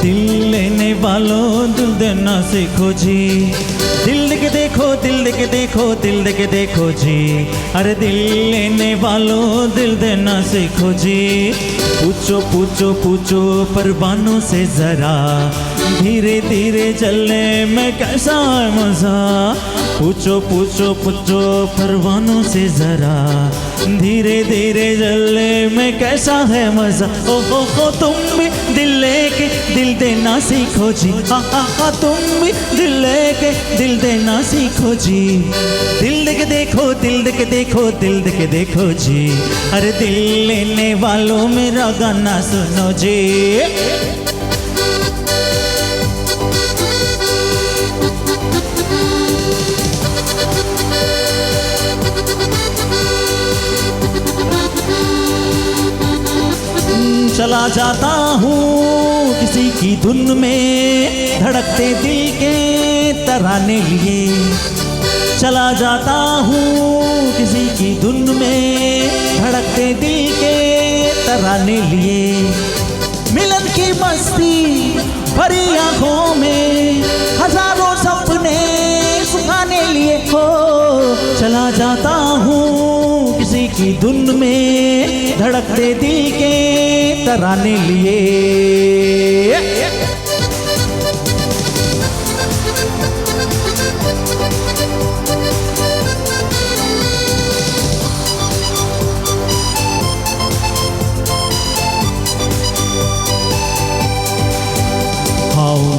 दिल लेने वालों दिल देना सीखो जी। दिल के देखो, दिल के देखो, दिल के देखो जी। अरे दिल लेने वालों दिल देना सीखो जी। पूछो पूछो पूछो परवानों से जरा, धीरे धीरे चलने में कैसा है मजा। पूछो पूछो पूछो परवानों से जरा, धीरे धीरे चलने में कैसा है मजा। ओ तुम भी दिल लेके दिल देना सीखो जी। हा तुम भी दिल लेके दिल देना सीखो जी। दिल के देखो, दिल के देखो, दिल के देखो जी। अरे दिल लेने वालों मेरा गाना सुनो जी। चला जाता हूँ किसी की धुन में, धड़कते दिल के तराने लिए। चला जाता हूँ किसी की धुन में, धड़कते दिल के तराने लिए। मिलन की मस्ती भरी आंखों में, हजारों सपने सुखाने लिए हो। चला जाता हूँ किसी की धुन में, धड़कते दिल के तराने लिए।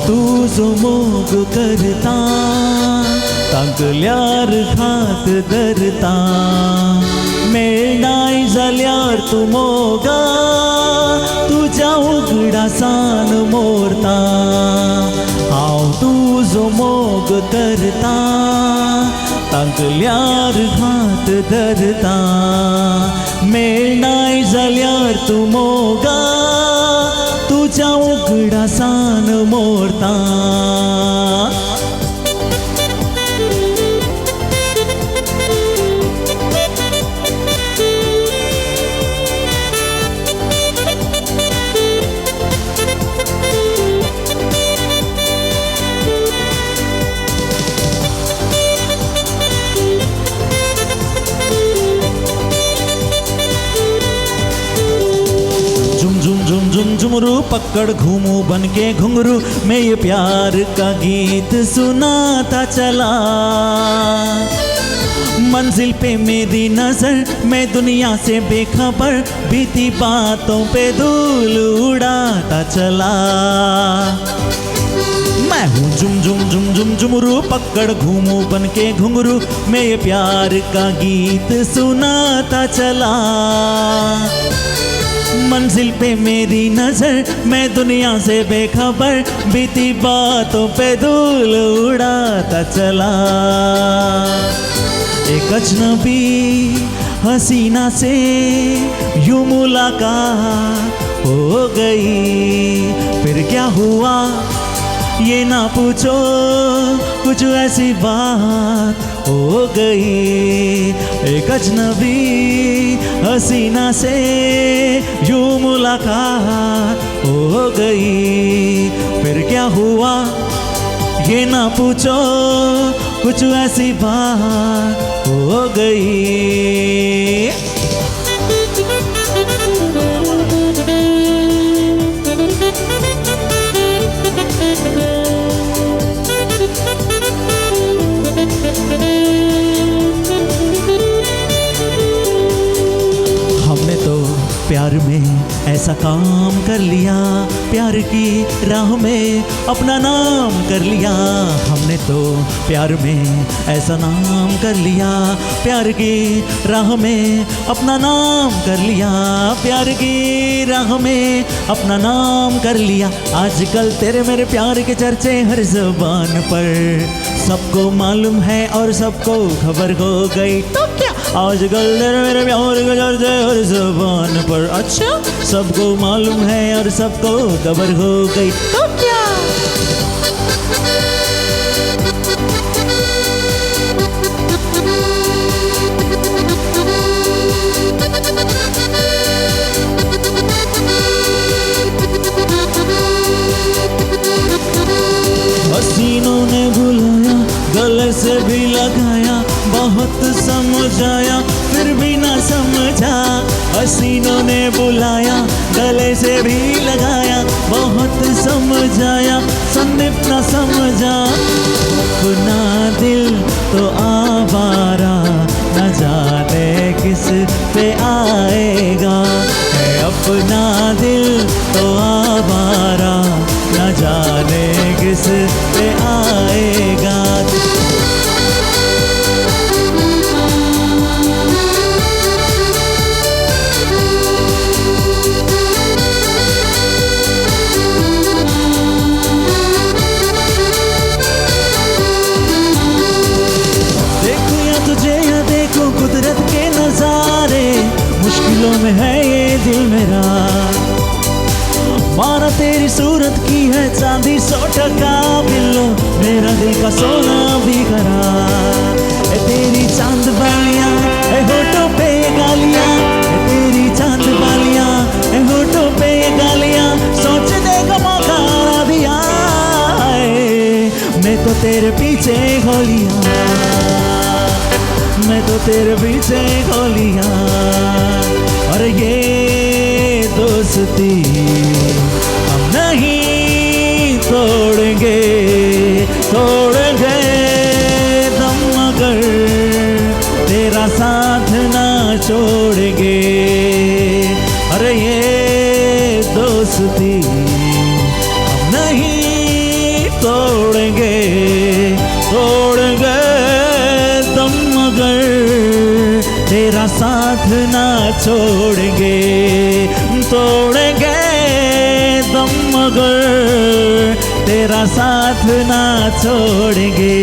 तू जो मोग करता, तांगल्यार खात धरता। मेळनाय जाल्यार तू मोगा, तुझ्या उगडासान मोरता। हांव तुजो मोग करता, तांगल्यार खात धरता। मेळनाय जाल्यार तू मोगा, तुझ्या उगडासान मोरता। झुमरू पकड़ घूमू बन के घुंघरू, मैं ये प्यार का गीत सुनाता चला। मंजिल पे मेरी नजर, मैं दुनिया से बेखबर, बीती बातों पे धूल उड़ाता चला। मैं हूँ झुम झुम झुम झुम झुमरू पकड़ घूमू बन के घुंघरू, मैं ये प्यार का गीत सुनाता चला। मंजिल पे मेरी नजर, मैं दुनिया से बेखबर, बीती बातों पे धूल उड़ाता चला। एक अजनबी हसीना से यूं मुलाकात हो गई। फिर क्या हुआ ये ना पूछो, कुछ ऐसी बात हो गई। एक अजनबी हसीना से यूं मुलाकात हो गई। फिर क्या हुआ ये ना पूछो, कुछ ऐसी बात हो गई। प्यार में ऐसा काम कर लिया, प्यार की राह में अपना नाम कर लिया। हमने तो प्यार में ऐसा नाम कर लिया, प्यार की राह में अपना नाम कर लिया। प्यार की राह में अपना नाम कर लिया। आजकल तेरे मेरे प्यार के चर्चे हर ज़बान पर, सबको मालूम है और सबको खबर हो गई। तो क्या आजकल तेरे मेरे प्यार के चर्चे हर ज़बान पर, अच्छा सबको मालूम है और सबको खबर हो गई। तो क्या बहुत समझाया फिर भी ना समझा, हसीनों ने बुलाया गले से भी लगाया, बहुत समझाया संदीप ना समझा। अपना दिल तो आवारा न जाने किस पे आएगा, है अपना दिल तो आवारा न जाने किस पे आएगा। कुदरत के नजारे मुश्किलों में है ये दिल मेरा, माना तेरी सूरत की है चांदी 100% बिल्लो, मेरा दिल का सोना भी करा। तेरी चांद बालियां होठों पे गालियां, तेरी चांद बालियां होठों पे गालियां, सोचने का मौका दिया मैं तो तेरे पीछे हो लिया, मैं तो तेरे पीछे हो लिया। और ये दोस्ती हम नहीं तोड़ेंगे, तोड़ेंगे दम मगर तेरा साथ ना छोड़ेंगे। अरे ये दोस्ती हम नहीं तोड़ेंगे, तोड़ेंगे दम मगर तेरा साथ ना छोड़ेंगे, तोड़ेंगे दम मगर तेरा साथ ना छोड़ेंगे।